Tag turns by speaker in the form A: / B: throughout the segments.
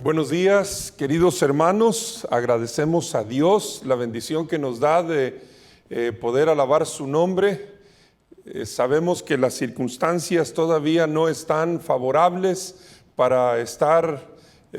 A: Buenos días, queridos hermanos. Agradecemos a Dios la bendición que nos da de poder alabar su nombre. Sabemos que las circunstancias todavía no están favorables para estar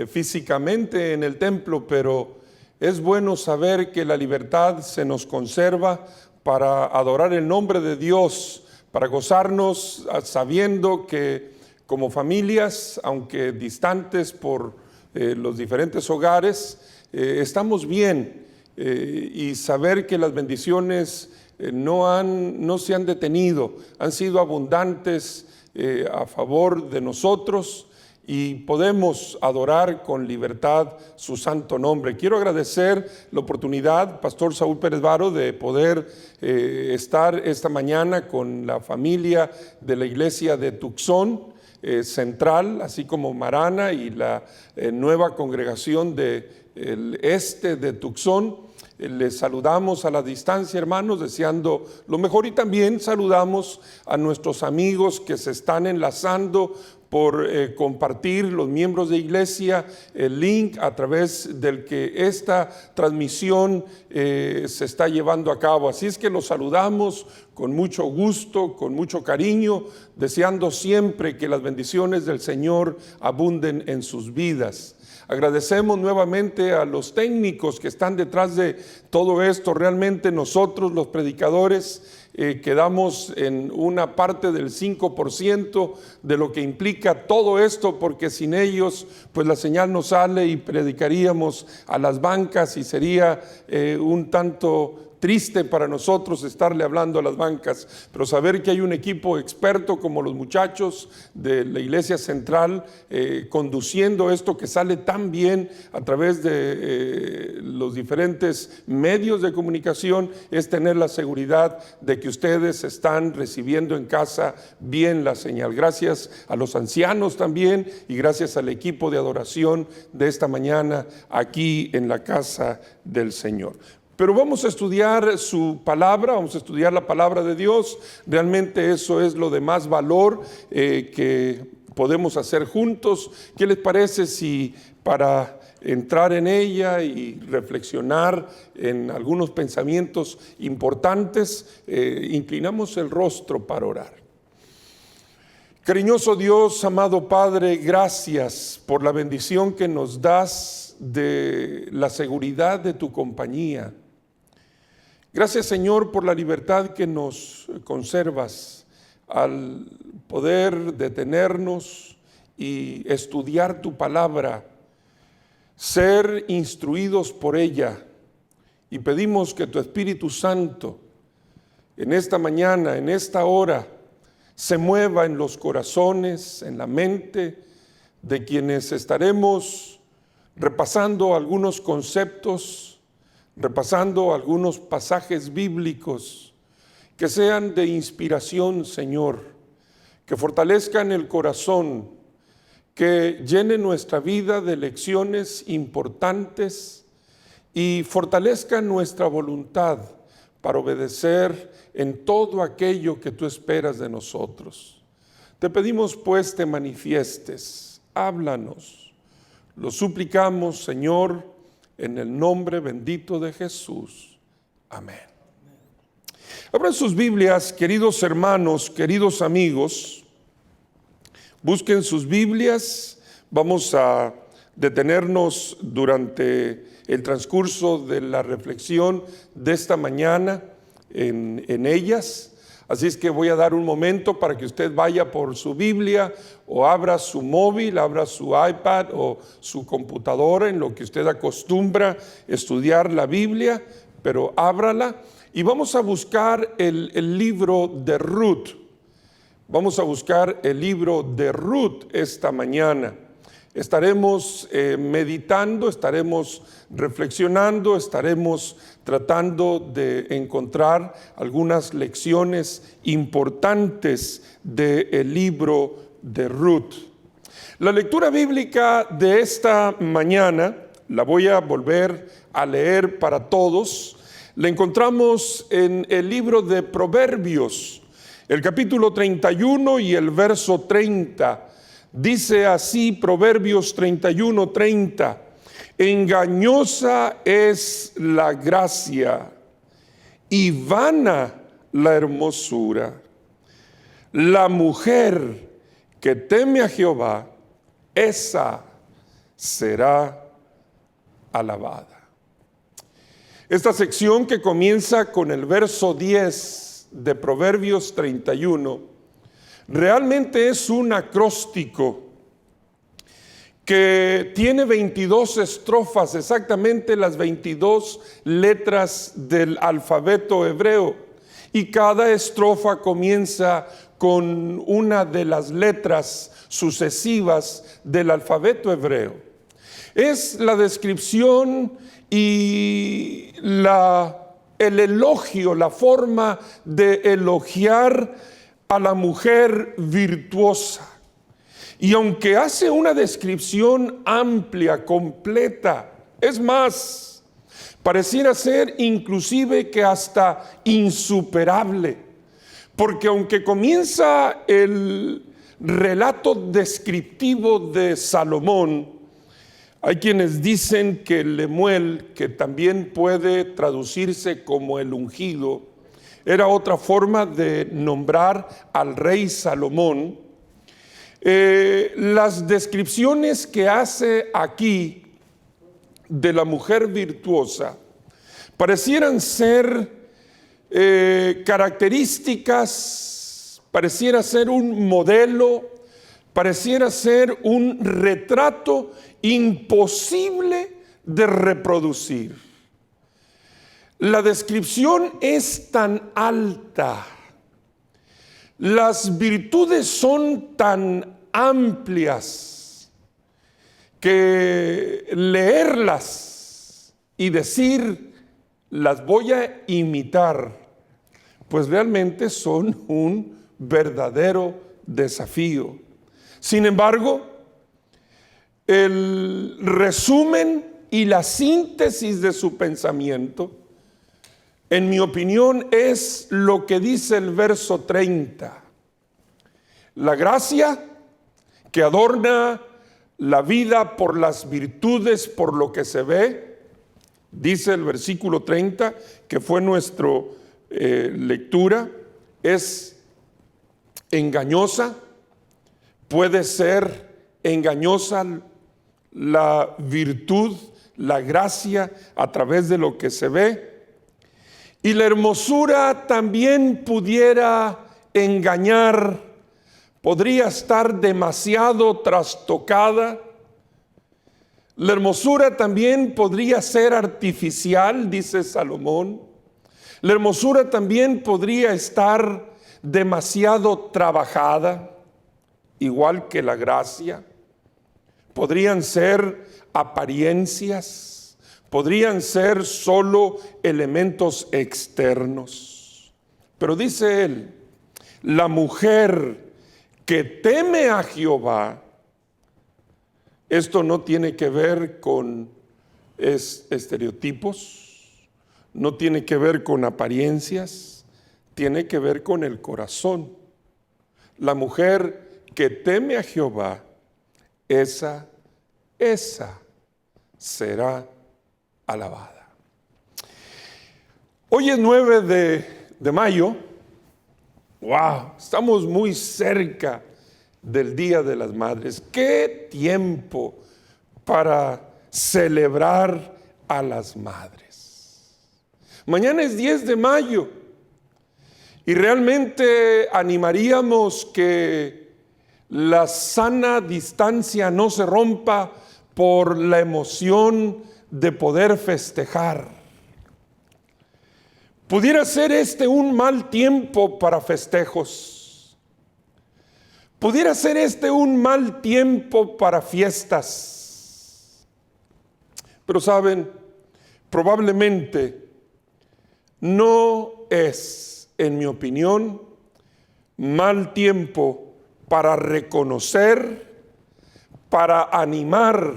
A: físicamente en el templo, pero es bueno saber que la libertad se nos conserva para adorar el nombre de Dios, para gozarnos sabiendo que como familias, aunque distantes por los diferentes hogares, estamos bien, y saber que las bendiciones no se han detenido, han sido abundantes a favor de nosotros y podemos adorar con libertad su santo nombre. Quiero agradecer la oportunidad, Pastor Saúl Pérez Varo, de poder estar esta mañana con la familia de la iglesia de Tucson Central, así como Marana y la nueva congregación del este de Tucson. Les saludamos a la distancia, hermanos, deseando lo mejor, y también saludamos a nuestros amigos que se están enlazando por compartir, los miembros de iglesia, el link a través del que esta transmisión se está llevando a cabo. Así es que los saludamos con mucho gusto, con mucho cariño, deseando siempre que las bendiciones del Señor abunden en sus vidas. Agradecemos nuevamente a los técnicos que están detrás de todo esto. Realmente nosotros, los predicadores, quedamos en una parte del 5% de lo que implica todo esto, porque sin ellos pues la señal no sale y predicaríamos a las bancas y sería un tanto triste para nosotros estarle hablando a las bancas, pero saber que hay un equipo experto como los muchachos de la iglesia central conduciendo esto que sale tan bien a través de los diferentes medios de comunicación, es tener la seguridad de que ustedes están recibiendo en casa bien la señal. Gracias a los ancianos también y gracias al equipo de adoración de esta mañana aquí en la casa del Señor. Pero vamos a estudiar su palabra, vamos a estudiar la palabra de Dios. Realmente eso es lo de más valor que podemos hacer juntos. ¿Qué les parece si para entrar en ella y reflexionar en algunos pensamientos importantes, inclinamos el rostro para orar? Cariñoso Dios, amado Padre, gracias por la bendición que nos das de la seguridad de tu compañía. Gracias, Señor, por la libertad que nos conservas al poder detenernos y estudiar tu palabra, ser instruidos por ella. Y pedimos que tu Espíritu Santo en esta mañana, en esta hora, se mueva en los corazones, en la mente de quienes estaremos repasando algunos conceptos, repasando algunos pasajes bíblicos que sean de inspiración, Señor, que fortalezcan el corazón, que llenen nuestra vida de lecciones importantes y fortalezcan nuestra voluntad para obedecer en todo aquello que tú esperas de nosotros. Te pedimos pues te manifiestes, háblanos. Lo suplicamos, Señor, en el nombre bendito de Jesús. Amén. Abran sus Biblias, queridos hermanos, queridos amigos. Busquen sus Biblias. Vamos a detenernos durante el transcurso de la reflexión de esta mañana en ellas. Así es que voy a dar un momento para que usted vaya por su Biblia o abra su móvil, abra su iPad o su computadora, en lo que usted acostumbra estudiar la Biblia, pero ábrala y vamos a buscar el libro de Ruth. Vamos a buscar el libro de Ruth esta mañana. Estaremos meditando, estaremos reflexionando, estaremos tratando de encontrar algunas lecciones importantes del libro de Ruth. La lectura bíblica de esta mañana, la voy a volver a leer para todos, la encontramos en el libro de Proverbios, el capítulo 31 y el verso 30. Dice así Proverbios 31:30: engañosa es la gracia y vana la hermosura. La mujer que teme a Jehová, esa será alabada. Esta sección, que comienza con el verso 10 de Proverbios 31, realmente es un acróstico que tiene 22 estrofas, exactamente las 22 letras del alfabeto hebreo, y cada estrofa comienza con una de las letras sucesivas del alfabeto hebreo. Es la descripción y el elogio, la forma de elogiar a la mujer virtuosa. Y aunque hace una descripción amplia, completa, es más, pareciera ser inclusive que hasta insuperable, porque aunque comienza el relato descriptivo de Salomón, hay quienes dicen que Lemuel, que también puede traducirse como el ungido, era otra forma de nombrar al rey Salomón. Las descripciones que hace aquí de la mujer virtuosa parecieran ser características, pareciera ser un modelo, pareciera ser un retrato imposible de reproducir. La descripción es tan alta, las virtudes son tan amplias, que leerlas y decir las voy a imitar, pues realmente son un verdadero desafío. Sin embargo, el resumen y la síntesis de su pensamiento, en mi opinión, es lo que dice el verso 30. La gracia que adorna la vida por las virtudes, por lo que se ve, dice el versículo 30, que fue nuestra lectura, es engañosa. Puede ser engañosa la virtud, la gracia a través de lo que se ve. Y la hermosura también pudiera engañar, podría estar demasiado trastocada. La hermosura también podría ser artificial, dice Salomón. La hermosura también podría estar demasiado trabajada, igual que la gracia. Podrían ser apariencias, podrían ser solo elementos externos. Pero dice él, la mujer que teme a Jehová, esto no tiene que ver con estereotipos, no tiene que ver con apariencias, tiene que ver con el corazón. La mujer que teme a Jehová, esa será alabada. Hoy es 9 de mayo. ¡Wow! Estamos muy cerca del Día de las Madres. ¡Qué tiempo para celebrar a las madres! Mañana es 10 de mayo y realmente animaríamos que la sana distancia no se rompa por la emoción de poder festejar. Pudiera ser este un mal tiempo para festejos. Pudiera ser este un mal tiempo para fiestas. Pero saben, probablemente no es, en mi opinión, mal tiempo para reconocer, para animar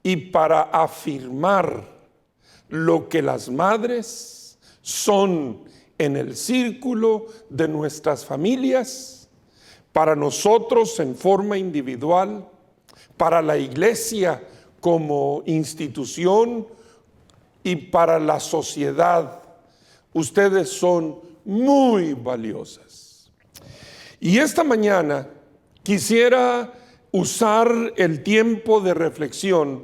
A: y para afirmar lo que las madres son en el círculo de nuestras familias, para nosotros en forma individual, para la iglesia como institución y para la sociedad. Ustedes son muy valiosas. Y esta mañana quisiera usar el tiempo de reflexión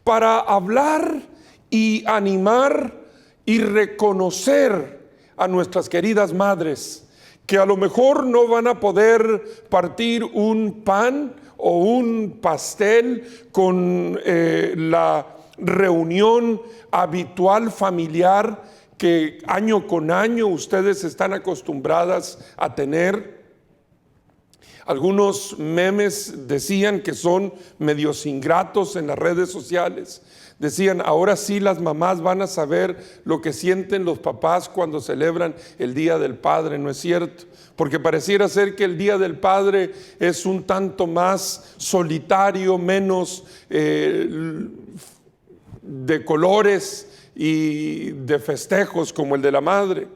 A: para hablar y animar y reconocer a nuestras queridas madres, que a lo mejor no van a poder partir un pan o un pastel con la reunión habitual familiar que año con año ustedes están acostumbradas a tener. Algunos memes decían que son medios ingratos en las redes sociales. Decían, ahora sí las mamás van a saber lo que sienten los papás cuando celebran el Día del Padre. No es cierto, porque pareciera ser que el Día del Padre es un tanto más solitario, menos de colores y de festejos como el de la madre.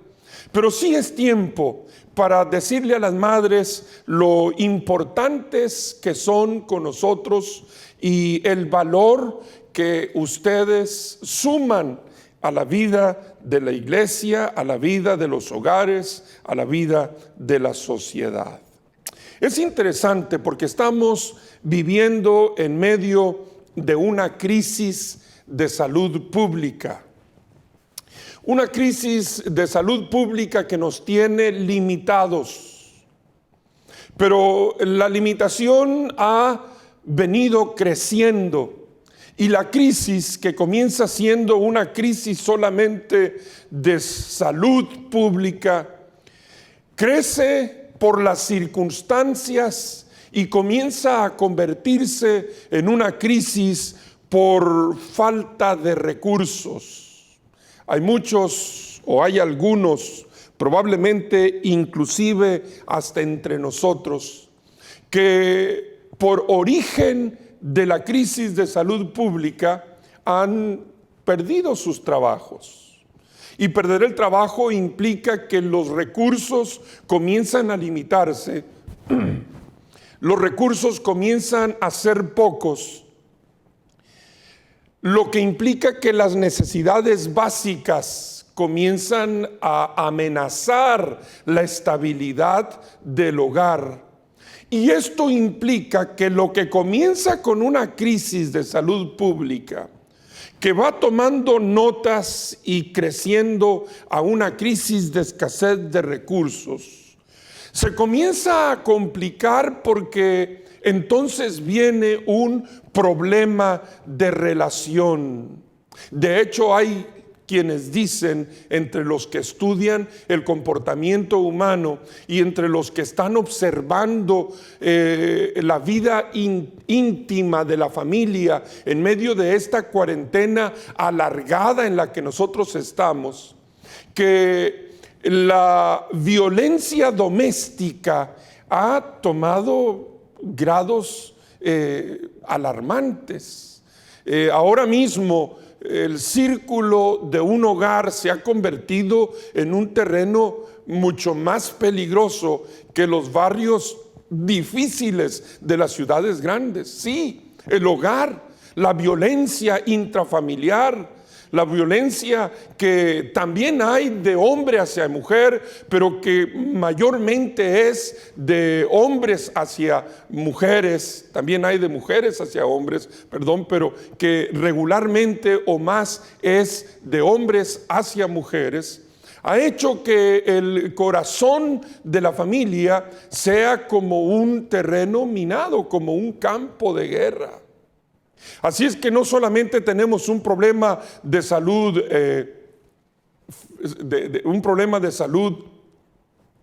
A: Pero sí es tiempo para decirle a las madres lo importantes que son con nosotros y el valor que ustedes suman a la vida de la iglesia, a la vida de los hogares, a la vida de la sociedad. Es interesante porque estamos viviendo en medio de una crisis de salud pública. Una crisis de salud pública que nos tiene limitados. Pero la limitación ha venido creciendo. Y la crisis, que comienza siendo una crisis solamente de salud pública, crece por las circunstancias y comienza a convertirse en una crisis por falta de recursos. Hay muchos, o hay algunos, probablemente inclusive hasta entre nosotros, que por origen de la crisis de salud pública han perdido sus trabajos. Y perder el trabajo implica que los recursos comienzan a limitarse, los recursos comienzan a ser pocos, lo que implica que las necesidades básicas comienzan a amenazar la estabilidad del hogar. Y esto implica que lo que comienza con una crisis de salud pública, que va tomando notas y creciendo a una crisis de escasez de recursos, se comienza a complicar porque entonces viene un problema de relación. De hecho, hay quienes dicen, entre los que estudian el comportamiento humano y entre los que están observando la vida íntima de la familia en medio de esta cuarentena alargada en la que nosotros estamos, que la violencia doméstica ha tomado grados alarmantes. Ahora mismo el círculo de un hogar se ha convertido en un terreno mucho más peligroso que los barrios difíciles de las ciudades grandes. Sí, el hogar, la violencia intrafamiliar, la violencia que también hay de hombre hacia mujer, pero que mayormente es de hombres hacia mujeres. También hay de mujeres hacia hombres, pero que regularmente o más es de hombres hacia mujeres. Ha hecho que el corazón de la familia sea como un terreno minado, como un campo de guerra. Así es que no solamente tenemos un problema de salud, un problema de salud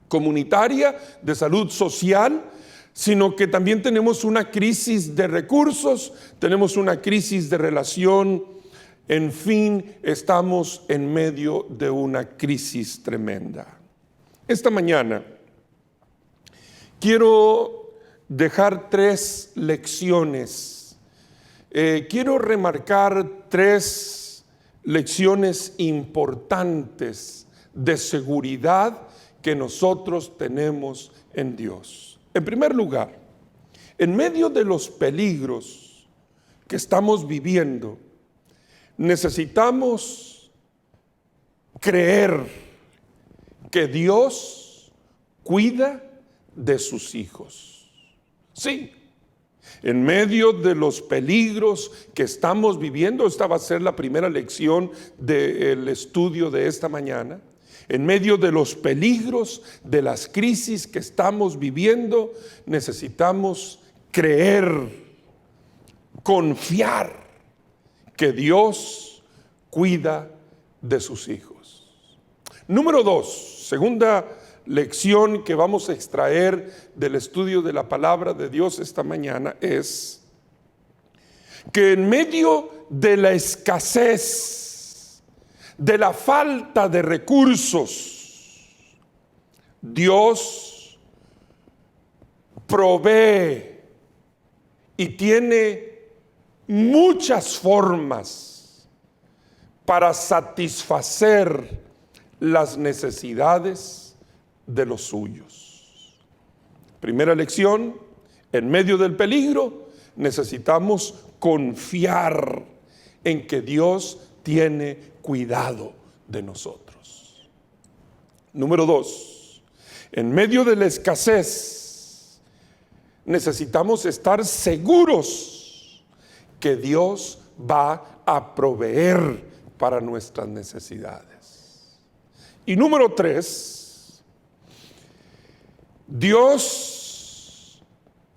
A: comunitaria, de salud social, sino que también tenemos una crisis de recursos, tenemos una crisis de relación. En fin, estamos en medio de una crisis tremenda. Esta mañana quiero dejar 3 lecciones. Quiero remarcar 3 lecciones importantes de seguridad que nosotros tenemos en Dios. En primer lugar, en medio de los peligros que estamos viviendo, necesitamos creer que Dios cuida de sus hijos. Sí, en medio de los peligros que estamos viviendo, esta va a ser la primera lección del estudio de esta mañana. En medio de los peligros, de las crisis que estamos viviendo, necesitamos creer, confiar que Dios cuida de sus hijos. Número 2, segunda lección que vamos a extraer del estudio de la palabra de Dios esta mañana es que en medio de la escasez, de la falta de recursos, Dios provee y tiene muchas formas para satisfacer las necesidades de los suyos. Primera lección, en medio del peligro necesitamos confiar en que Dios tiene cuidado de nosotros. Número 2, en medio de la escasez necesitamos estar seguros que Dios va a proveer para nuestras necesidades. Y número 3, Dios,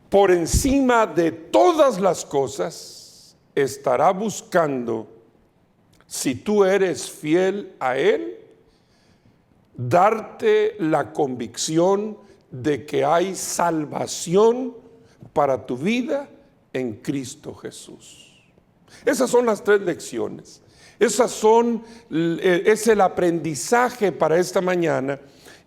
A: por encima de todas las cosas, estará buscando, si tú eres fiel a Él, darte la convicción de que hay salvación para tu vida en Cristo Jesús. Esas son las 3 lecciones. Es el aprendizaje para esta mañana,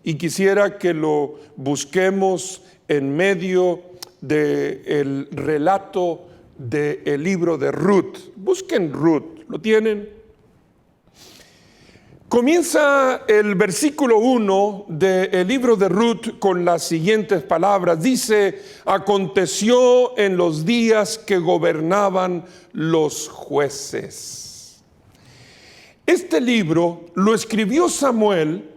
A: y quisiera que lo busquemos en medio del relato del libro de Ruth. Busquen Ruth, ¿lo tienen? Comienza el versículo 1 del libro de Ruth con las siguientes palabras. Dice: aconteció en los días que gobernaban los jueces. Este libro lo escribió Samuel,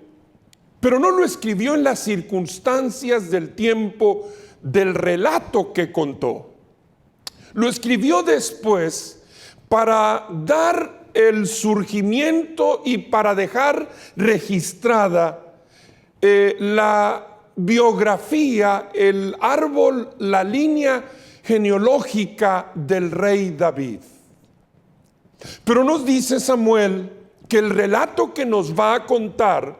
A: pero no lo escribió en las circunstancias del tiempo del relato que contó. Lo escribió después para dar el surgimiento y para dejar registrada la biografía, el árbol, la línea genealógica del rey David. Pero nos dice Samuel que el relato que nos va a contar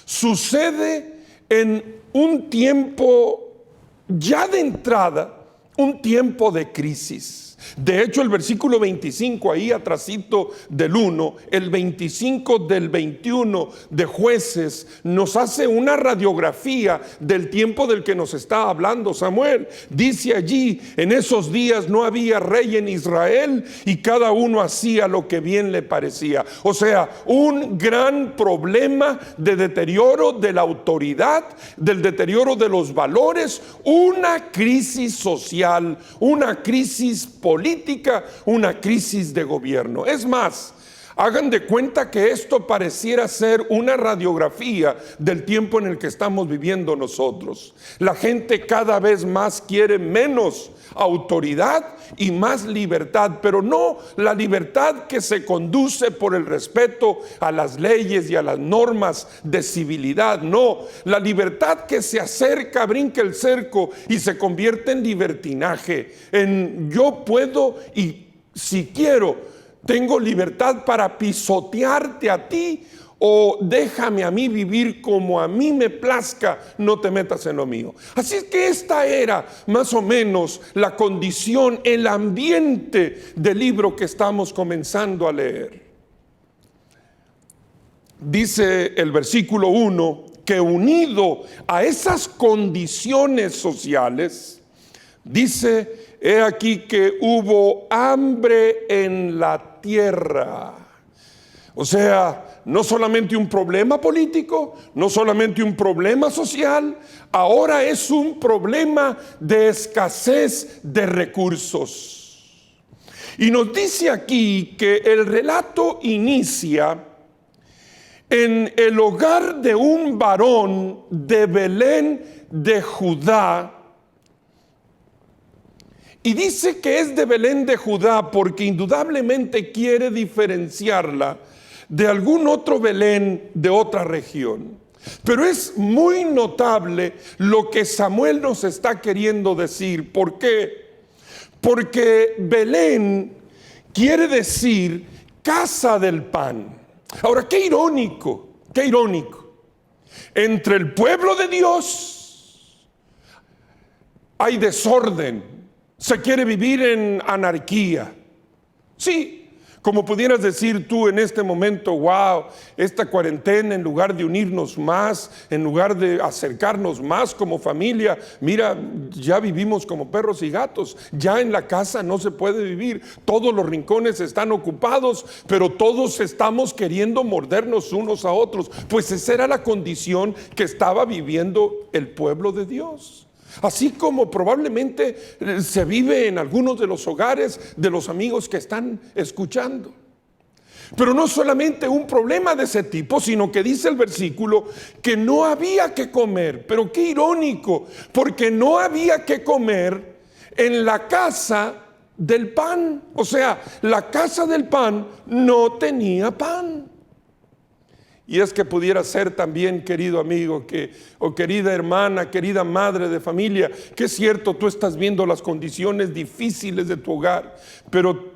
A: sucede en un tiempo ya de entrada, un tiempo de crisis. De hecho, el versículo 25, ahí atrasito del 1, el 25 del 21 de Jueces, nos hace una radiografía del tiempo del que nos está hablando Samuel. Dice allí: en esos días no había rey en Israel y cada uno hacía lo que bien le parecía. O sea, un gran problema de deterioro de la autoridad, del deterioro de los valores, una crisis social, una crisis política, una crisis de gobierno. Es más, hagan de cuenta que esto pareciera ser una radiografía del tiempo en el que estamos viviendo nosotros. La gente cada vez más quiere menos autoridad y más libertad, pero no la libertad que se conduce por el respeto a las leyes y a las normas de civilidad. No, la libertad que se acerca, brinca el cerco y se convierte en libertinaje, en yo puedo y si quiero tengo libertad para pisotearte a ti, o déjame a mí vivir como a mí me plazca, no te metas en lo mío. Así es que esta era más o menos la condición, el ambiente del libro que estamos comenzando a leer. Dice el versículo 1 que unido a esas condiciones sociales, dice: he aquí que hubo hambre en la tierra. O sea, no solamente un problema político, no solamente un problema social, ahora es un problema de escasez de recursos. Y nos dice aquí que el relato inicia en el hogar de un varón de Belén de Judá. Y dice que es de Belén de Judá porque indudablemente quiere diferenciarla de algún otro Belén de otra región. Pero es muy notable lo que Samuel nos está queriendo decir. ¿Por qué? Porque Belén quiere decir casa del pan. Ahora, qué irónico. Entre el pueblo de Dios hay desorden. Se quiere vivir en anarquía. Sí, como pudieras decir tú en este momento, wow, esta cuarentena, en lugar de unirnos más, en lugar de acercarnos más como familia, mira, ya vivimos como perros y gatos. Ya en la casa no se puede vivir. Todos los rincones están ocupados, pero todos estamos queriendo mordernos unos a otros. Pues esa era la condición que estaba viviendo el pueblo de Dios. Así como probablemente se vive en algunos de los hogares de los amigos que están escuchando. Pero no solamente un problema de ese tipo, sino que dice el versículo que no había que comer. Pero qué irónico, porque no había que comer en la casa del pan. O sea, la casa del pan no tenía pan. Y es que pudiera ser también, querido amigo, o querida hermana, querida madre de familia, que es cierto, tú estás viendo las condiciones difíciles de tu hogar, pero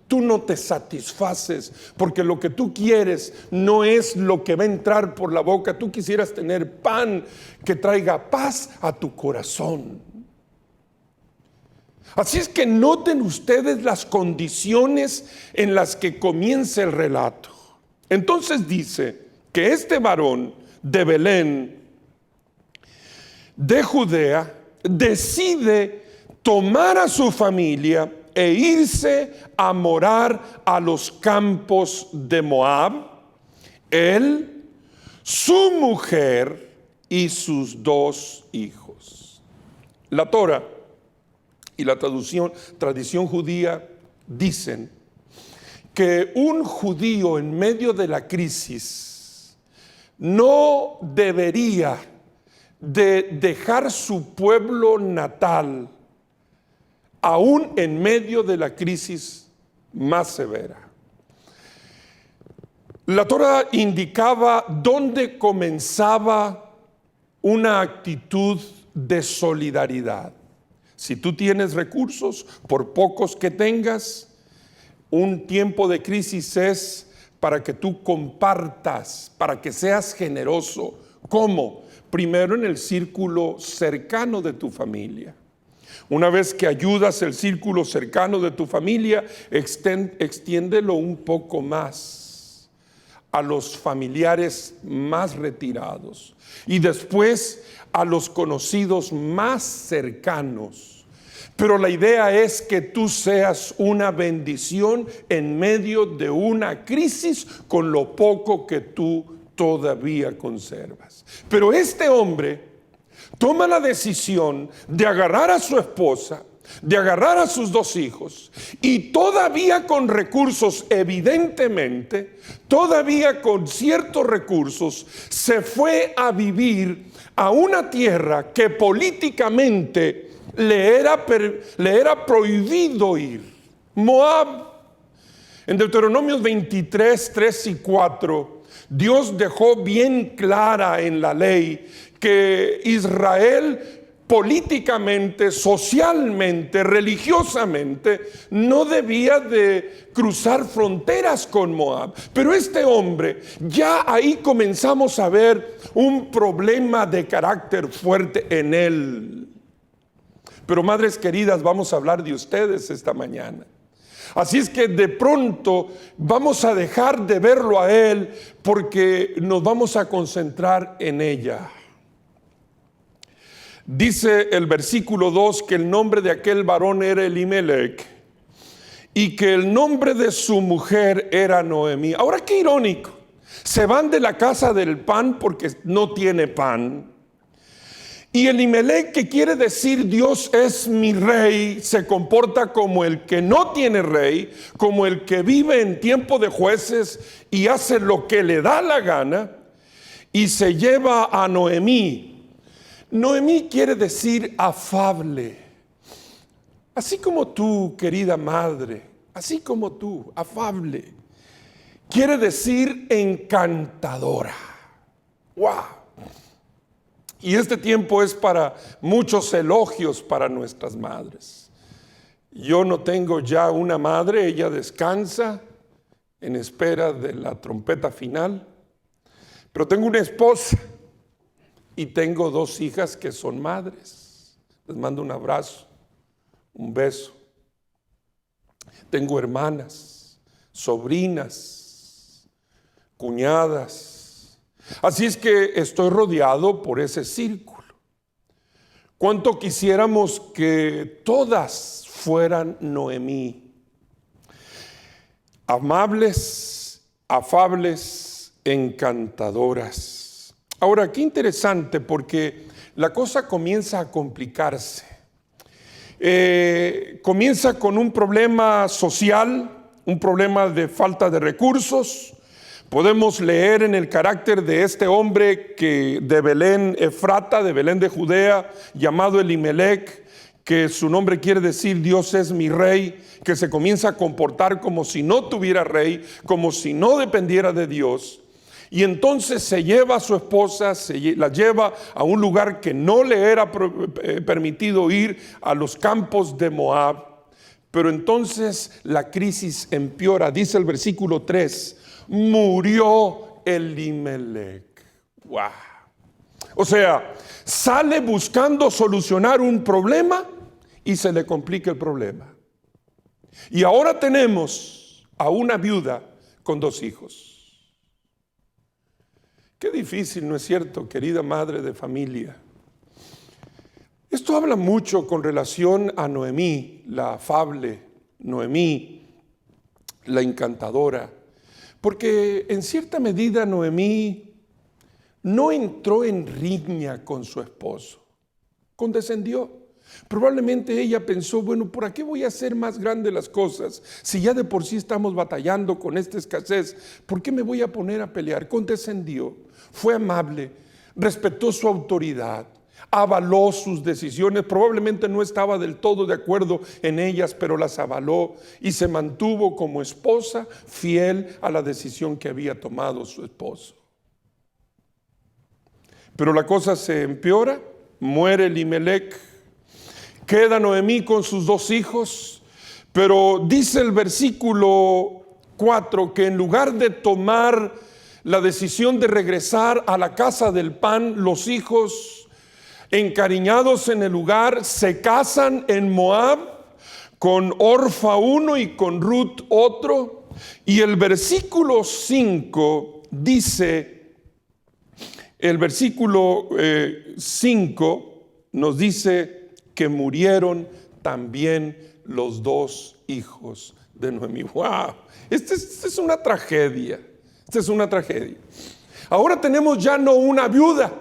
A: tú no te satisfaces, porque lo que tú quieres no es lo que va a entrar por la boca. Tú quisieras tener pan que traiga paz a tu corazón. Así es que noten ustedes las condiciones en las que comienza el relato. Entonces dice que este varón de Belén, de Judea, decide tomar a su familia e irse a morar a los campos de Moab, él, su mujer y sus 2 hijos. La Torah y la tradición judía dicen que un judío en medio de la crisis no debería de dejar su pueblo natal, aún en medio de la crisis más severa. La Torah indicaba dónde comenzaba una actitud de solidaridad. Si tú tienes recursos, por pocos que tengas, un tiempo de crisis es para que tú compartas, para que seas generoso. ¿Cómo? Primero en el círculo cercano de tu familia. Una vez que ayudas el círculo cercano de tu familia, extiéndelo un poco más a los familiares más retirados y después a los conocidos más cercanos. Pero la idea es que tú seas una bendición en medio de una crisis con lo poco que tú todavía conservas. Pero este hombre toma la decisión de agarrar a su esposa, de agarrar a sus 2 hijos y todavía con recursos, evidentemente, todavía con ciertos recursos, se fue a vivir a una tierra que políticamente le era prohibido ir. Moab. En Deuteronomios 23, 3 y 4, Dios dejó bien clara en la ley que Israel políticamente, socialmente, religiosamente, no debía de cruzar fronteras con Moab. Pero este hombre, ya ahí comenzamos a ver un problema de carácter fuerte en él. Pero madres queridas, vamos a hablar de ustedes esta mañana. Así es que de pronto vamos a dejar de verlo a él porque nos vamos a concentrar en ella. Dice el versículo 2 que el nombre de aquel varón era Elimelech y que el nombre de su mujer era Noemí. Ahora qué irónico, se van de la casa del pan porque no tiene pan. Y Elimelec, que quiere decir Dios es mi rey, se comporta como el que no tiene rey, como el que vive en tiempo de jueces y hace lo que le da la gana, y se lleva a Noemí. Noemí quiere decir afable. Así como tú, querida madre, así como tú, afable. Quiere decir encantadora. ¡Wow! Y este tiempo es para muchos elogios para nuestras madres. Yo no tengo ya una madre, ella descansa en espera de la trompeta final. Pero tengo una esposa y tengo 2 hijas que son madres. Les mando un abrazo, un beso. Tengo hermanas, sobrinas, cuñadas. Así es que estoy rodeado por ese círculo. Cuánto quisiéramos que todas fueran Noemí. Amables, afables, encantadoras. Ahora, qué interesante, porque la cosa comienza a complicarse. Comienza con un problema social, un problema de falta de recursos. Podemos leer en el carácter de este hombre que de Belén Efrata, de Belén de Judea, llamado Elimelec, que su nombre quiere decir Dios es mi rey, que se comienza a comportar como si no tuviera rey, como si no dependiera de Dios. Y entonces se lleva a su esposa, la lleva a un lugar que no le era permitido ir, a los campos de Moab. Pero entonces la crisis empeora. Dice el versículo 3, murió Elimelec. ¡Wow! O sea, sale buscando solucionar un problema y se le complica el problema. Y ahora tenemos a una viuda con 2 hijos. Qué difícil, ¿no es cierto, querida madre de familia? Esto habla mucho con relación a Noemí, la afable, Noemí, la encantadora, porque en cierta medida Noemí no entró en riña con su esposo, condescendió. Probablemente ella pensó, bueno, ¿por qué voy a hacer más grandes las cosas? Si ya de por sí estamos batallando con esta escasez, ¿por qué me voy a poner a pelear? Condescendió, fue amable, respetó su autoridad, avaló sus decisiones. Probablemente no estaba del todo de acuerdo en ellas, pero las avaló y se mantuvo como esposa fiel a la decisión que había tomado su esposo. Pero la cosa se empeora, muere Elimelec. Queda Noemí con sus 2 hijos, pero dice el versículo 4 que en lugar de tomar la decisión de regresar a la casa del pan, los hijos, encariñados en el lugar, se casan en Moab con Orfa uno y con Ruth otro. Y el versículo 5 dice, el versículo 5 nos dice que murieron también los 2 hijos de Noemí. ¡Wow! Esta es una tragedia. Esta es una tragedia. Ahora tenemos ya no una viuda.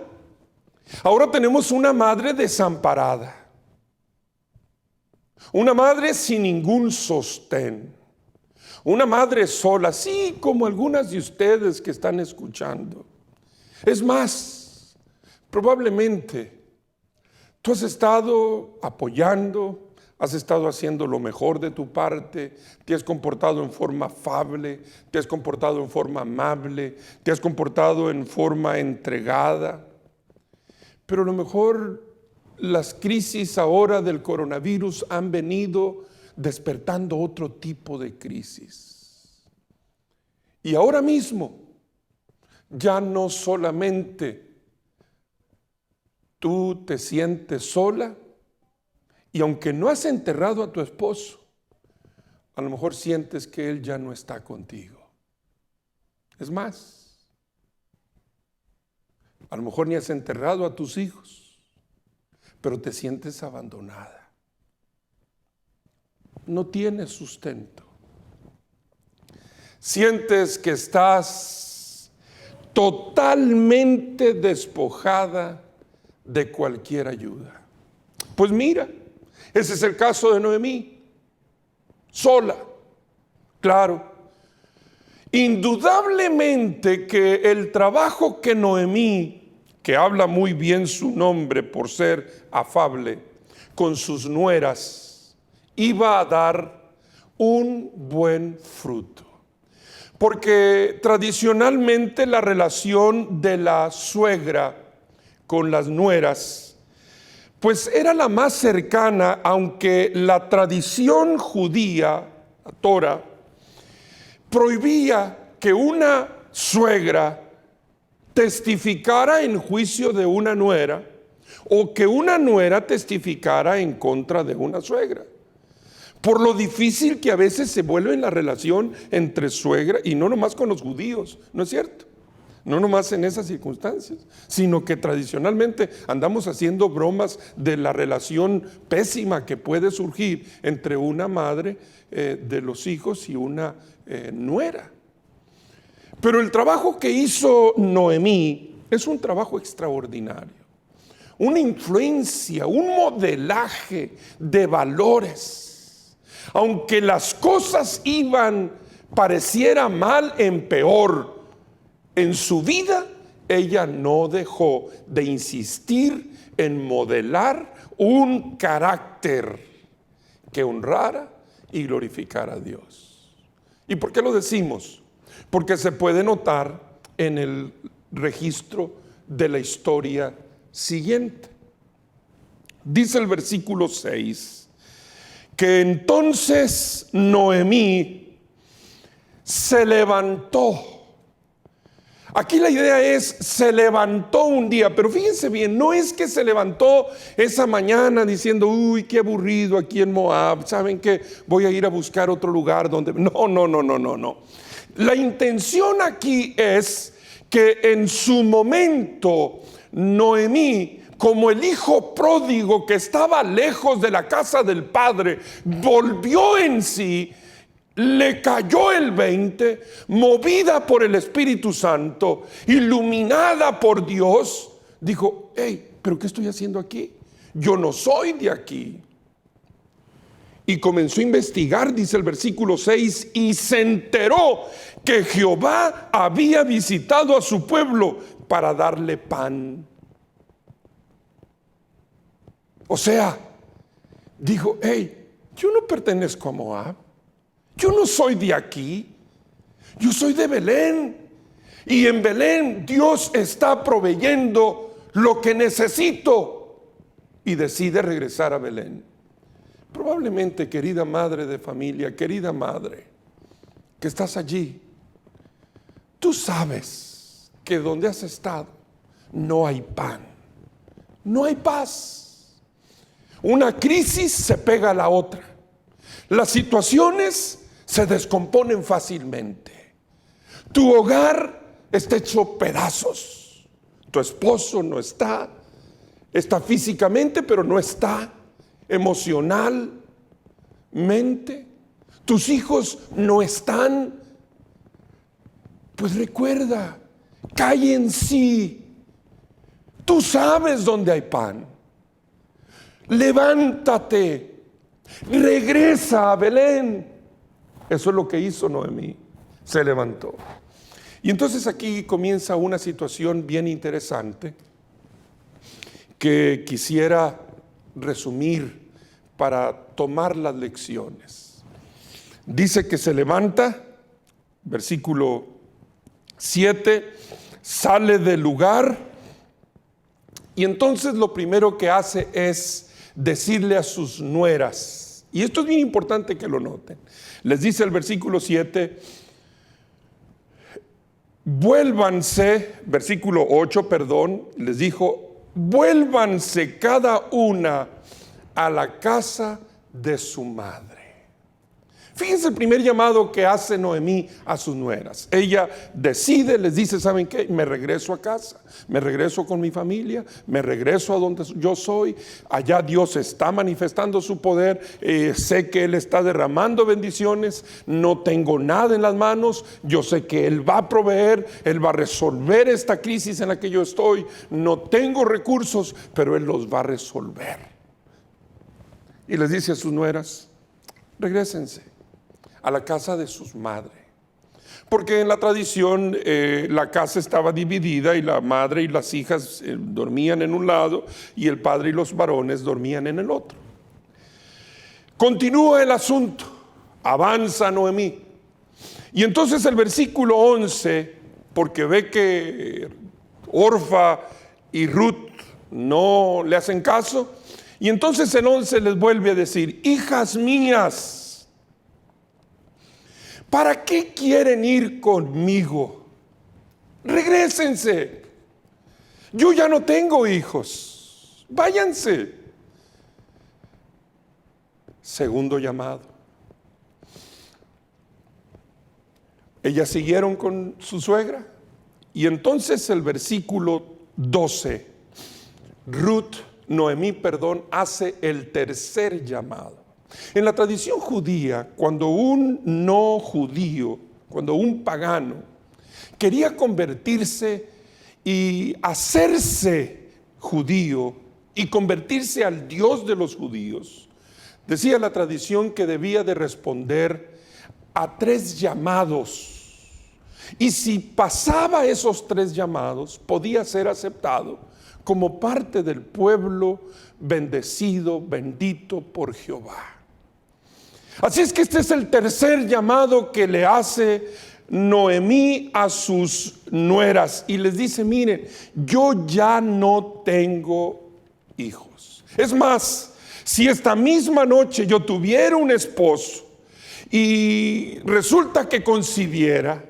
A: Ahora tenemos una madre desamparada. Una madre sin ningún sostén. Una madre sola, así como algunas de ustedes que están escuchando. Es más, probablemente tú has estado apoyando, has estado haciendo lo mejor de tu parte, te has comportado en forma afable, te has comportado en forma amable, te has comportado en forma entregada. Pero a lo mejor las crisis ahora del coronavirus han venido despertando otro tipo de crisis. Y ahora mismo ya no solamente tú te sientes sola, y aunque no has enterrado a tu esposo, a lo mejor sientes que él ya no está contigo. Es más, a lo mejor ni has enterrado a tus hijos, pero te sientes abandonada. no tienes sustento. Sientes que estás totalmente despojada de cualquier ayuda. Pues mira, ese es el caso de Noemí, sola, claro. Indudablemente que el trabajo que Noemí, que habla muy bien su nombre por ser afable con sus nueras, iba a dar un buen fruto. Porque tradicionalmente la relación de la suegra con las nueras, pues era la más cercana, aunque la tradición judía, la Torah, prohibía que una suegra testificara en juicio de una nuera o que una nuera testificara en contra de una suegra. Por lo difícil que a veces se vuelve la relación entre suegra, y no nomás con los judíos, ¿no es cierto? No nomás en esas circunstancias, sino que tradicionalmente andamos haciendo bromas de la relación pésima que puede surgir entre una madre de los hijos y una nuera. Pero el trabajo que hizo Noemí es un trabajo extraordinario, una influencia, un modelaje de valores. Aunque las cosas iban, pareciera mal en peor en su vida, ella no dejó de insistir en modelar un carácter que honrara y glorificara a Dios. ¿Y por qué lo decimos? Porque se puede notar en el registro de la historia siguiente. Dice el versículo 6, que entonces Noemí se levantó. Aquí la idea es, se levantó un día, pero fíjense bien, no es que se levantó esa mañana diciendo, uy, qué aburrido aquí en Moab, ¿saben qué? Voy a ir a buscar otro lugar donde... No. La intención aquí es que en su momento Noemí, como el hijo pródigo que estaba lejos de la casa del padre, volvió en sí, le cayó el 20, movida por el Espíritu Santo, iluminada por Dios, dijo, hey, ¿pero qué estoy haciendo aquí? Yo no soy de aquí. Y comenzó a investigar, dice el versículo 6, y se enteró que Jehová había visitado a su pueblo para darle pan. O sea, dijo, hey, yo no pertenezco a Moab, yo no soy de aquí, yo soy de Belén. Y en Belén Dios está proveyendo lo que necesito. Y decide regresar a Belén. Probablemente, querida madre de familia, querida madre, que estás allí, tú sabes que donde has estado no hay pan, no hay paz. Una crisis se pega a la otra. Las situaciones se descomponen fácilmente. Tu hogar está hecho pedazos. Tu esposo no está físicamente, pero no está emocionalmente. Tus hijos no están. Pues recuerda, cae en sí. Tú sabes dónde hay pan. Levántate, regresa a Belén. Eso es lo que hizo Noemí, se levantó. Y entonces aquí comienza una situación bien interesante que quisiera resumir para tomar las lecciones. Dice que se levanta, versículo 7, sale del lugar y entonces lo primero que hace es decirle a sus nueras, y esto es bien importante que lo noten, les dice el versículo 7, vuélvanse, versículo 8, les dijo, vuélvanse cada una a la casa de su madre. Fíjense el primer llamado que hace Noemí a sus nueras. Ella decide, les dice, ¿saben qué? Me regreso a casa, me regreso con mi familia, me regreso a donde yo soy. Allá Dios está manifestando su poder, sé que Él está derramando bendiciones, no tengo nada en las manos, yo sé que Él va a proveer, Él va a resolver esta crisis en la que yo estoy. No tengo recursos, pero Él los va a resolver. Y les dice a sus nueras, regrésense a la casa de sus madres, porque en la tradición la casa estaba dividida y la madre y las hijas dormían en un lado y el padre y los varones dormían en el otro. Continúa el asunto, avanza Noemí, y entonces el versículo 11, porque ve que Orfa y Ruth no le hacen caso, y entonces el 11 les vuelve a decir, hijas mías, ¿para qué quieren ir conmigo? Regrésense. Yo ya no tengo hijos. Váyanse. Segundo llamado. Ellas siguieron con su suegra. Y entonces el versículo 12, Noemí, hace el tercer llamado. En la tradición judía, cuando un no judío, cuando un pagano quería convertirse y hacerse judío y convertirse al Dios de los judíos, decía la tradición que debía de responder a 3 llamados. Y si pasaba esos 3 llamados, podía ser aceptado como parte del pueblo bendecido, bendito por Jehová. Así es que este es el tercer llamado que le hace Noemí a sus nueras y les dice, miren, yo ya no tengo hijos. Es más, si esta misma noche yo tuviera un esposo y resulta que concibiera,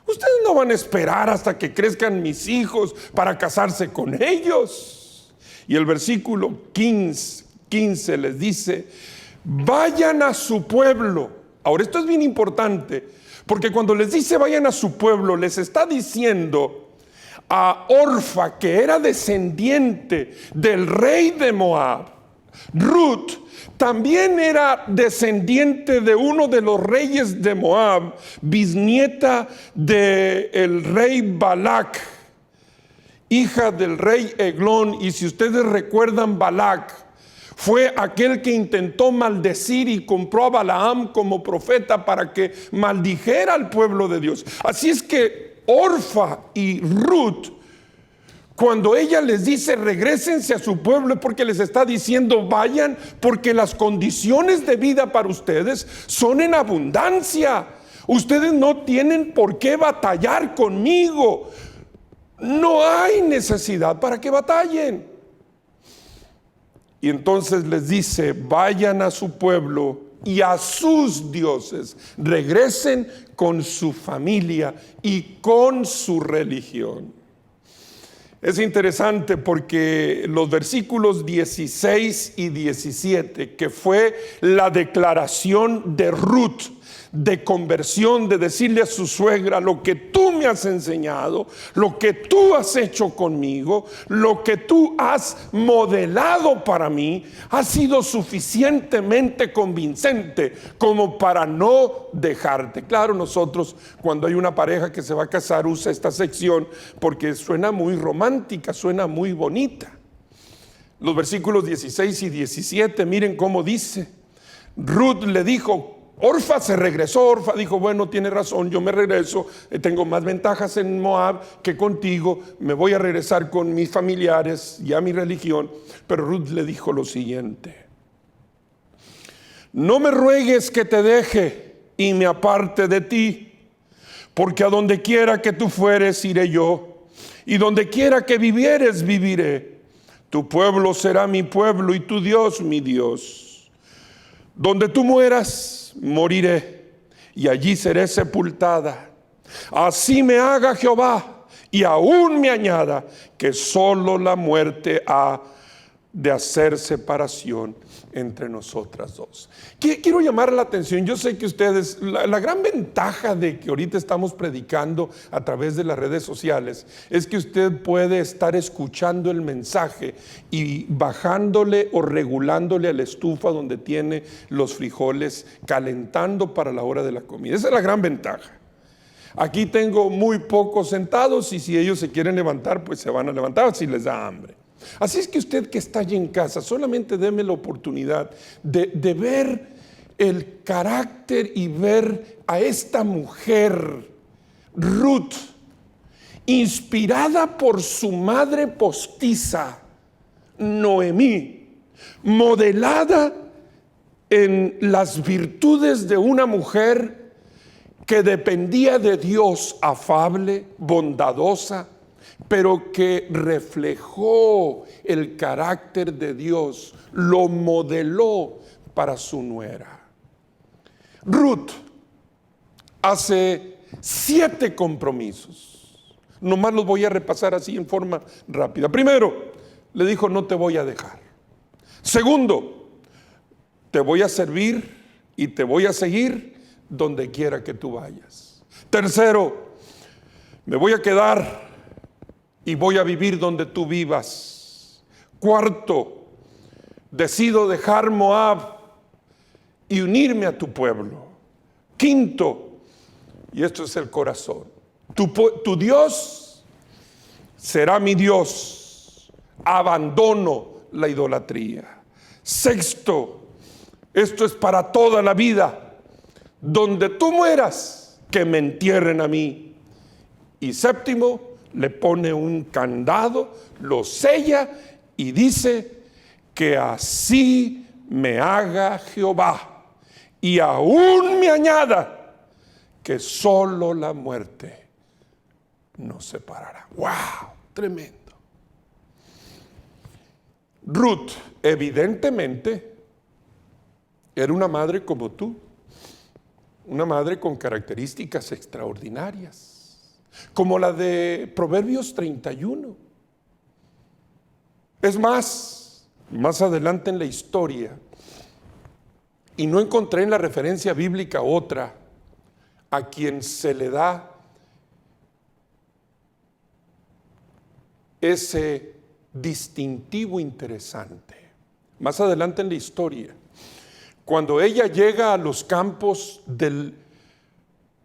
A: ustedes no van a esperar hasta que crezcan mis hijos para casarse con ellos. Y el versículo 15 les dice, vayan a su pueblo. Ahora esto es bien importante, porque cuando les dice vayan a su pueblo, les está diciendo a Orfa, que era descendiente del rey de Moab. Ruth también era descendiente de uno de los reyes de Moab, bisnieta del rey Balac, hija del rey Eglón. Y si ustedes recuerdan, Balac fue aquel que intentó maldecir y compró a Balaam como profeta para que maldijera al pueblo de Dios. Así es que Orfa y Ruth, cuando ella les dice regrésense a su pueblo, es porque les está diciendo vayan, porque las condiciones de vida para ustedes son en abundancia. Ustedes no tienen por qué batallar conmigo. No hay necesidad para que batallen. Y entonces les dice, vayan a su pueblo y a sus dioses, regresen con su familia y con su religión. Es interesante porque los versículos 16 y 17, que fue la declaración de Ruth, de conversión, de decirle a su suegra, lo que tú me has enseñado, lo que tú has hecho conmigo, lo que tú has modelado para mí, ha sido suficientemente convincente como para no dejarte. Claro, nosotros cuando hay una pareja que se va a casar usa esta sección porque suena muy romántica, suena muy bonita. Los versículos 16 y 17, miren cómo dice. Ruth le dijo, Orfa se regresó. Orfa dijo, bueno, tiene razón, yo me regreso, tengo más ventajas en Moab que contigo, me voy a regresar con mis familiares y a mi religión. Pero Ruth le dijo lo siguiente, no me ruegues que te deje y me aparte de ti, porque a donde quiera que tú fueres iré yo, y donde quiera que vivieres viviré. Tu pueblo será mi pueblo y tu Dios mi Dios. Donde tú mueras, moriré, y allí seré sepultada. Así me haga Jehová, y aún me añada, que solo la muerte ha de hacer separación entre nosotras dos. Quiero llamar la atención, yo sé que ustedes, la gran ventaja de que ahorita estamos predicando a través de las redes sociales es que usted puede estar escuchando el mensaje y bajándole o regulándole a la estufa donde tiene los frijoles, calentando para la hora de la comida. Esa es la gran ventaja. Aquí tengo muy pocos sentados y si ellos se quieren levantar, pues se van a levantar si les da hambre. Así es que usted que está allí en casa, solamente déme la oportunidad de ver el carácter y ver a esta mujer, Ruth, inspirada por su madre postiza, Noemí, modelada en las virtudes de una mujer que dependía de Dios, afable, bondadosa, pero que reflejó el carácter de Dios, lo modeló para su nuera. Ruth hace 7 compromisos. Nomás los voy a repasar así en forma rápida. Primero, le dijo: no te voy a dejar. Segundo, te voy a servir y te voy a seguir donde quiera que tú vayas. Tercero, me voy a quedar y voy a vivir donde tú vivas. Cuarto, decido dejar Moab y unirme a tu pueblo. Quinto, y esto es el corazón, tu Dios será mi Dios. Abandono la idolatría. Sexto, esto es para toda la vida. Donde tú mueras, que me entierren a mí. Y séptimo, le pone un candado, lo sella y dice: que así me haga Jehová y aún me añada que solo la muerte nos separará. ¡Wow! Tremendo. Ruth, evidentemente, era una madre como tú, una madre con características extraordinarias, como la de Proverbios 31. Es más adelante en la historia, y no encontré en la referencia bíblica otra, a quien se le da ese distintivo interesante. Más adelante en la historia, cuando ella llega a los campos del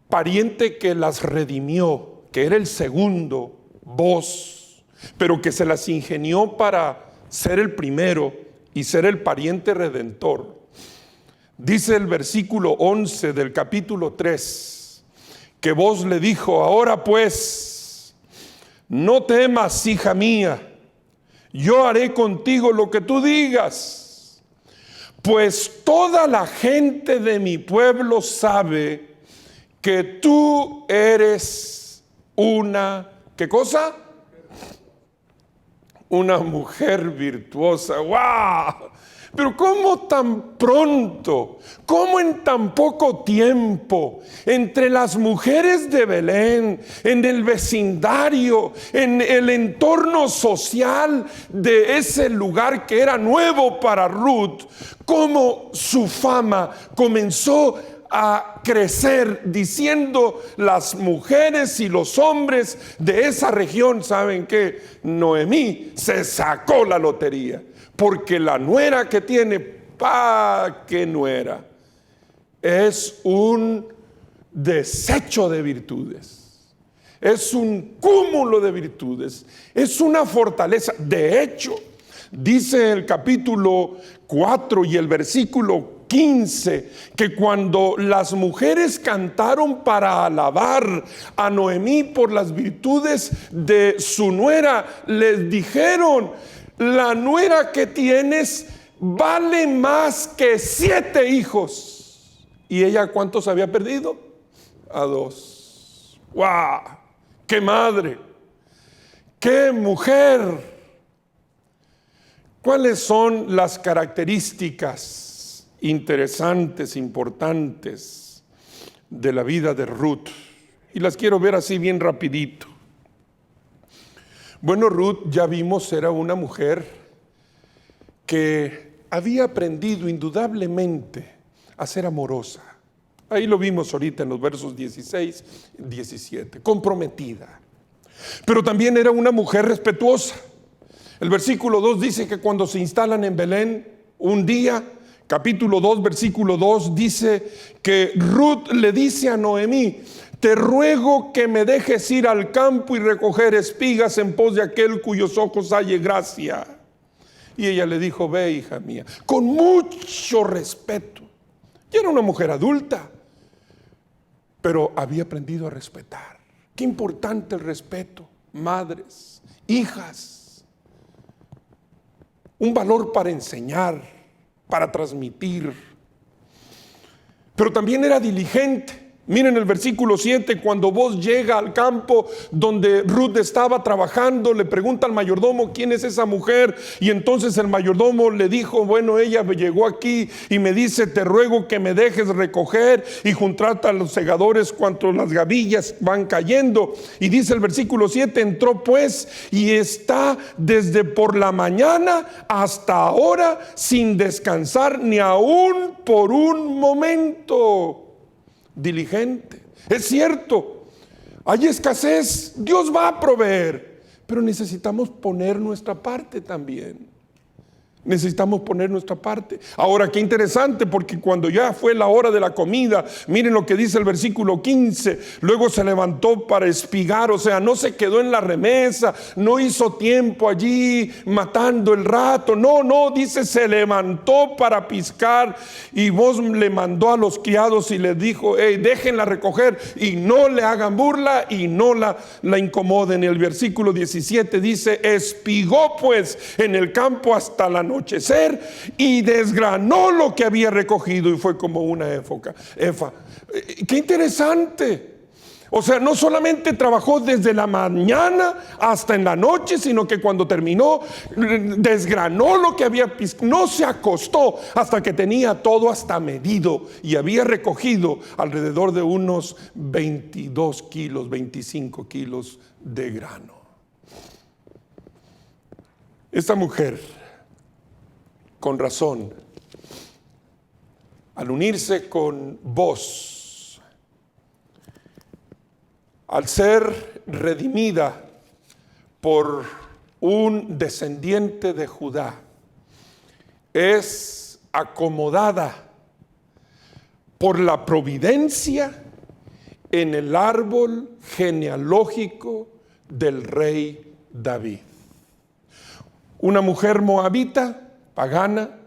A: pariente que las redimió, que era el segundo Boz, pero que se las ingenió para ser el primero y ser el pariente redentor. Dice el versículo 11 del capítulo 3, que Boz le dijo: ahora pues, no temas, hija mía, yo haré contigo lo que tú digas, pues toda la gente de mi pueblo sabe que tú eres una, ¿qué cosa? Una mujer virtuosa. ¡Wow! Pero ¿cómo tan pronto? ¿Cómo en tan poco tiempo? Entre las mujeres de Belén, en el vecindario, en el entorno social de ese lugar que era nuevo para Ruth, cómo su fama comenzó a crecer, diciendo las mujeres y los hombres de esa región: ¿saben qué? Noemí se sacó la lotería, porque la nuera que tiene, qué nuera, es un desecho de virtudes, es un cúmulo de virtudes, es una fortaleza. De hecho, dice el capítulo 4 y el versículo 15, que cuando las mujeres cantaron para alabar a Noemí por las virtudes de su nuera, les dijeron: la nuera que tienes vale más que 7 hijos. ¿Y ella cuántos había perdido? A 2. ¡Wow! ¡Qué madre! ¡Qué mujer! ¿Cuáles son las características interesantes, importantes de la vida de Ruth? Y las quiero ver así bien rapidito. Bueno, Ruth, ya vimos, era una mujer que había aprendido indudablemente a ser amorosa. Ahí lo vimos ahorita en los versos 16 y 17, comprometida. Pero también era una mujer respetuosa. El versículo 2 dice que cuando se instalan en Belén un día, capítulo 2, versículo 2, dice que Ruth le dice a Noemí: te ruego que me dejes ir al campo y recoger espigas en pos de aquel cuyos ojos halle gracia. Y ella le dijo: ve, hija mía, con mucho respeto. Y era una mujer adulta, pero había aprendido a respetar. Qué importante el respeto, madres, hijas. Un valor para enseñar, para transmitir. Pero también era diligente. Miren el versículo 7, cuando Booz llega al campo donde Ruth estaba trabajando, le pregunta al mayordomo: ¿quién es esa mujer? Y entonces el mayordomo le dijo: bueno, ella llegó aquí y me dice: te ruego que me dejes recoger y juntar a los segadores cuanto las gavillas van cayendo. Y dice el versículo 7, entró pues y está desde por la mañana hasta ahora sin descansar ni aún por un momento. Diligente. Es cierto, hay escasez, Dios va a proveer, pero necesitamos poner nuestra parte también. Necesitamos poner nuestra parte. Ahora, qué interesante, porque cuando ya fue la hora de la comida, miren lo que dice el versículo 15. Luego se levantó para espigar, o sea, no se quedó en la remesa, no hizo tiempo allí matando el rato. No, dice se levantó para piscar. Y Booz le mandó a los criados y les dijo: hey, déjenla recoger y no le hagan burla y no la incomoden. El versículo 17 dice: espigó pues en el campo hasta la anochecer y desgranó lo que había recogido, y fue como una efa. Qué interesante. O sea, no solamente trabajó desde la mañana hasta en la noche, sino que cuando terminó, desgranó lo que había piscado. No se acostó hasta que tenía todo hasta medido, y había recogido alrededor de unos 22 kilos, 25 kilos de grano. Esta mujer, con razón, al unirse con Booz, al ser redimida por un descendiente de Judá, es acomodada por la providencia en el árbol genealógico del rey David. Una mujer moabita, pagana,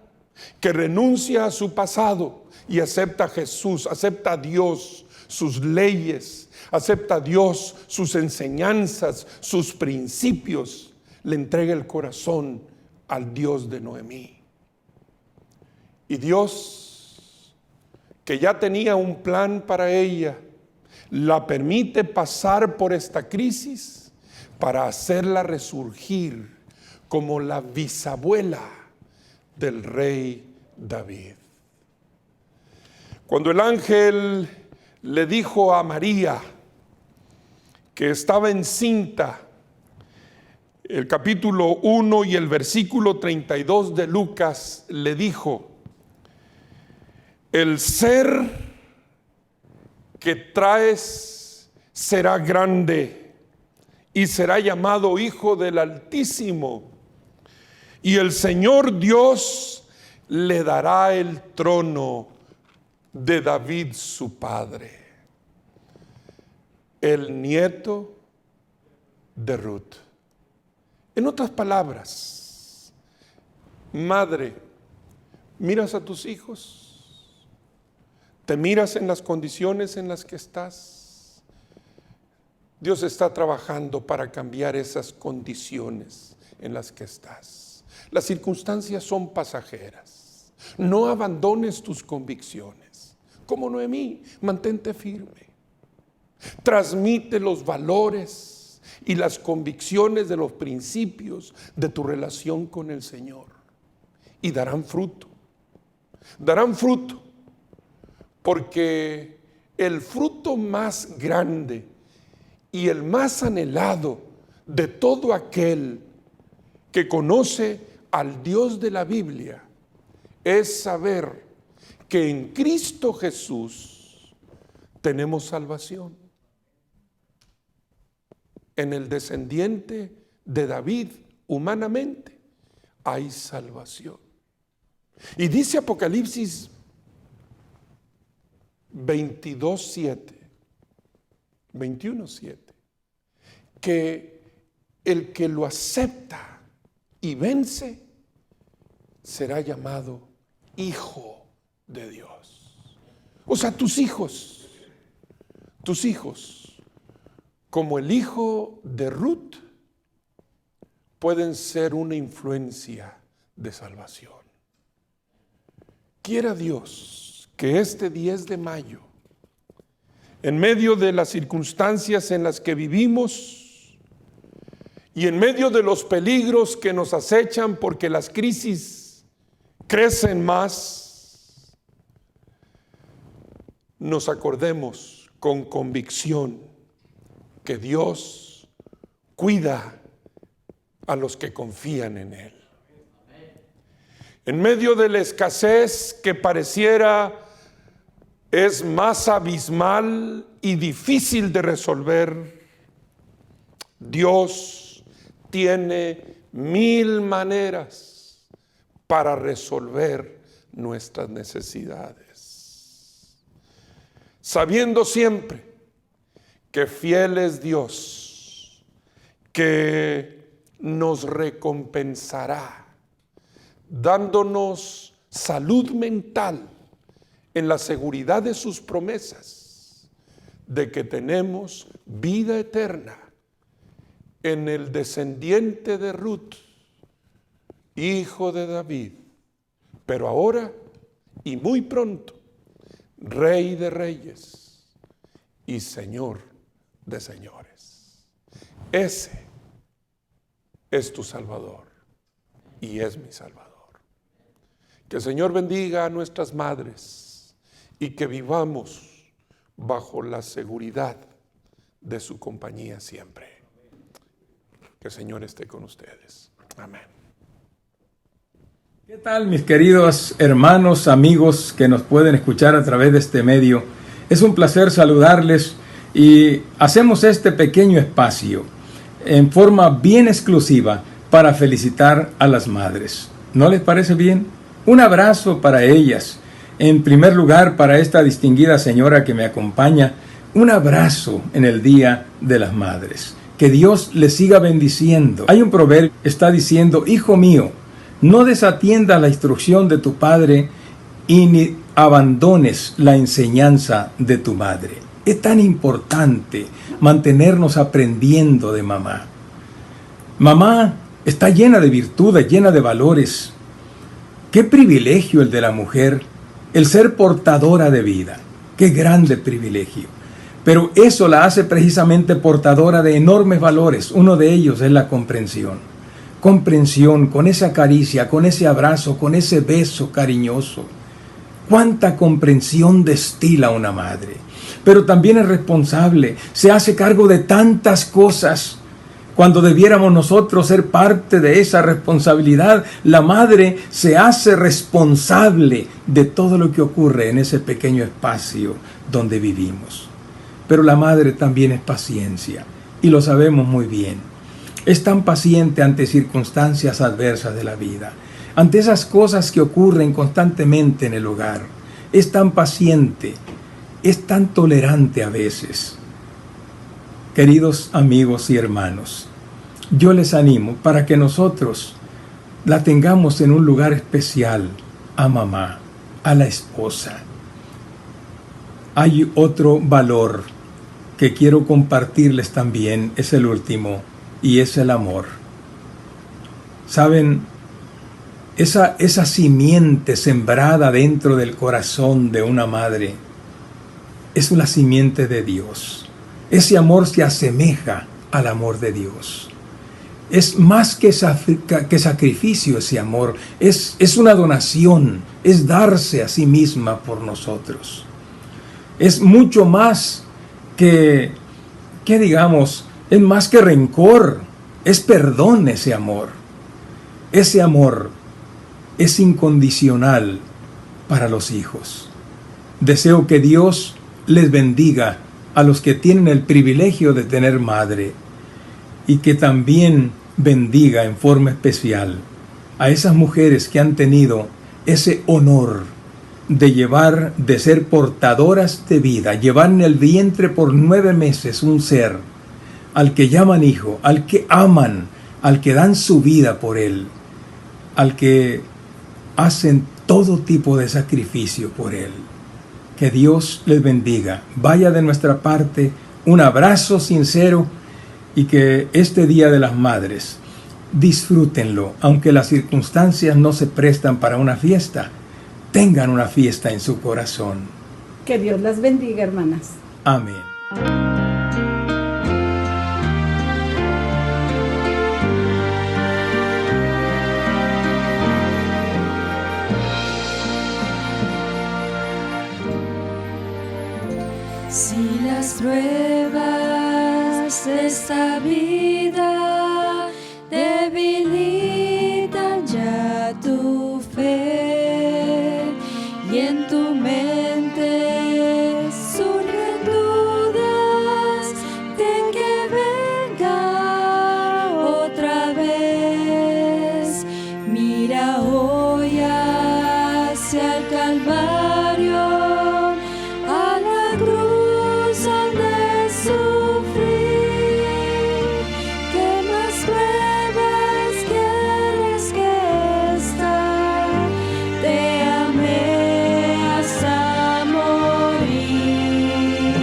A: que renuncia a su pasado y acepta a Jesús, acepta a Dios, sus leyes, acepta a Dios, sus enseñanzas, sus principios. Le entrega el corazón al Dios de Noemí. Y Dios, que ya tenía un plan para ella, la permite pasar por esta crisis para hacerla resurgir como la bisabuela del rey David. Cuando el ángel le dijo a María que estaba encinta, el capítulo 1 y el versículo 32 de Lucas le dijo: el ser que traes será grande y será llamado Hijo del Altísimo. Y el Señor Dios le dará el trono de David su padre, el nieto de Ruth. En otras palabras, madre, miras a tus hijos, te miras en las condiciones en las que estás. Dios está trabajando para cambiar esas condiciones en las que estás. Las circunstancias son pasajeras. No abandones tus convicciones. Como Noemí, mantente firme. Transmite los valores y las convicciones de los principios de tu relación con el Señor, y darán fruto. Darán fruto, porque el fruto más grande y el más anhelado de todo aquel que conoce al Dios de la Biblia es saber que en Cristo Jesús tenemos salvación. En el descendiente de David, humanamente, hay salvación. Y dice Apocalipsis 21:7, que el que lo acepta y vence será llamado hijo de Dios. O sea, tus hijos, como el hijo de Ruth, pueden ser una influencia de salvación. Quiera Dios que este 10 de mayo, en medio de las circunstancias en las que vivimos y en medio de los peligros que nos acechan porque las crisis crecen más, nos acordemos con convicción que Dios cuida a los que confían en Él. En medio de la escasez que pareciera es más abismal y difícil de resolver, Dios tiene 1000 maneras para resolver nuestras necesidades. Sabiendo siempre que fiel es Dios, que nos recompensará dándonos salud mental en la seguridad de sus promesas, de que tenemos vida eterna en el descendiente de Ruth, hijo de David, pero ahora y muy pronto, Rey de reyes y Señor de señores. Ese es tu Salvador y es mi Salvador. Que el Señor bendiga a nuestras madres y que vivamos bajo la seguridad de su compañía siempre. Que el Señor esté con ustedes. Amén.
B: ¿Qué tal, mis queridos hermanos, amigos que nos pueden escuchar a través de este medio? Es un placer saludarles y hacemos este pequeño espacio en forma bien exclusiva para felicitar a las madres. ¿No les parece bien? Un abrazo para ellas. En primer lugar, para esta distinguida señora que me acompaña, un abrazo en el Día de las Madres. Que Dios les siga bendiciendo. Hay un proverbio que está diciendo: hijo mío, no desatiendas la instrucción de tu padre y ni abandones la enseñanza de tu madre. Es tan importante mantenernos aprendiendo de mamá. Mamá está llena de virtudes, llena de valores. Qué privilegio el de la mujer, el ser portadora de vida. Qué grande privilegio. Pero eso la hace precisamente portadora de enormes valores. Uno de ellos es la comprensión. Comprensión, con esa caricia, con ese abrazo, con ese beso cariñoso. Cuánta comprensión destila una madre. Pero también es responsable, se hace cargo de tantas cosas. Cuando debiéramos nosotros ser parte de esa responsabilidad, la madre se hace responsable de todo lo que ocurre en ese pequeño espacio donde vivimos. Pero la madre también es paciencia, y lo sabemos muy bien. Es tan paciente ante circunstancias adversas de la vida, ante esas cosas que ocurren constantemente en el hogar. Es tan paciente, es tan tolerante a veces. Queridos amigos y hermanos, yo les animo para que nosotros la tengamos en un lugar especial, a mamá, a la esposa. Hay otro valor que quiero compartirles también, es el último, y es el amor. Saben, esa simiente sembrada dentro del corazón de una madre es una simiente de Dios. Ese amor se asemeja al amor de Dios. Es más que sacrificio ese amor, es una donación, es darse a sí misma por nosotros. Es mucho más que digamos, es más que rencor, es perdón ese amor. Ese amor es incondicional para los hijos. Deseo que Dios les bendiga a los que tienen el privilegio de tener madre y que también bendiga en forma especial a esas mujeres que han tenido ese honor de ser portadoras de vida, llevar en el vientre por 9 meses un ser al que llaman hijo, al que aman, al que dan su vida por él, al que hacen todo tipo de sacrificio por él. Que Dios les bendiga. Vaya de nuestra parte un abrazo sincero y que este Día de las Madres disfrútenlo, aunque las circunstancias no se prestan para una fiesta, tengan una fiesta en su corazón.
C: Que Dios las bendiga, hermanas.
B: Amén.
D: Si las pruebas de esta vida debilitan ya tu fe y en tu mente surgen dudas de que venga otra vez, mira hoy hacia el Calvario, a la cruz donde sufrí. ¿Qué más pruebas quieres que esta? Te amé hasta morir.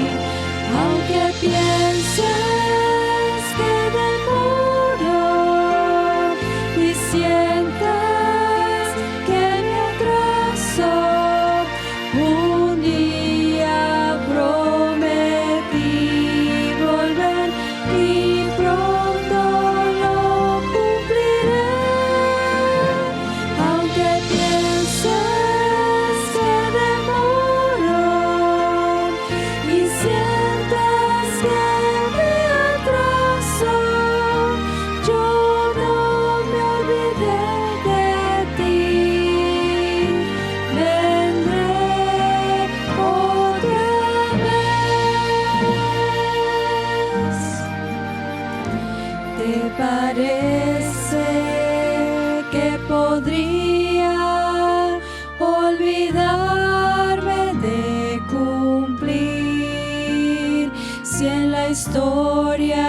D: Aunque pienses que demoro y sientas que me atraso, un día prometí volver y pronto lo cumpliré. Aunque pienses que demoro y sientas que me atraso, yo no me olvidé de ti. Vendré otra vez. ¿Te parece que podría olvidarme de cumplir si en la historia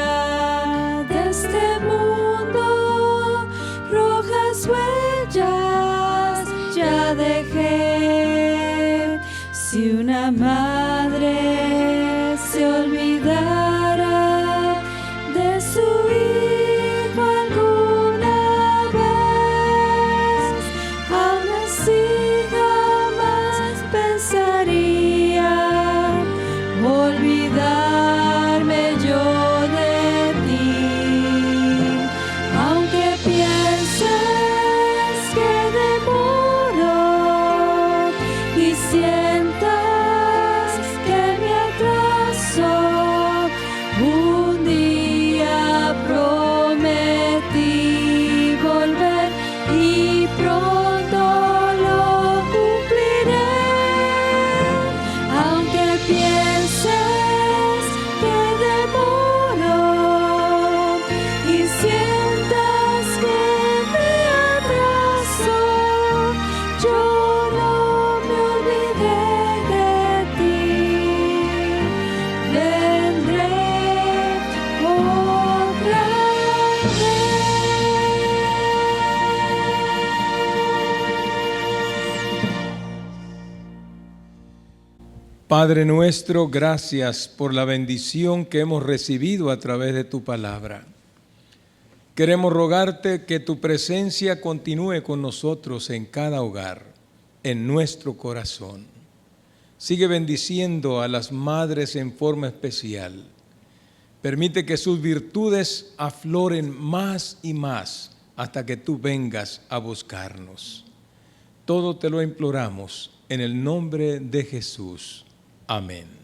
D: de este mundo rojas huellas ya dejé? Si una madre se olvidara de su hijo alguna vez, aún así jamás pensaría olvidarme yo de ti. Aunque pienses que demoro y sientas que me atraso, un día prometí volver y pronto lo cumpliré. Aunque pienses que demoro y sientas que me atraso, yo no me olvidé de ti. Vendré otra vez.
B: Padre nuestro, gracias por la bendición que hemos recibido a través de tu palabra. Queremos rogarte que tu presencia continúe con nosotros en cada hogar, en nuestro corazón. Sigue bendiciendo a las madres en forma especial. Permite que sus virtudes afloren más y más hasta que tú vengas a buscarnos. Todo te lo imploramos en el nombre de Jesús. Amén.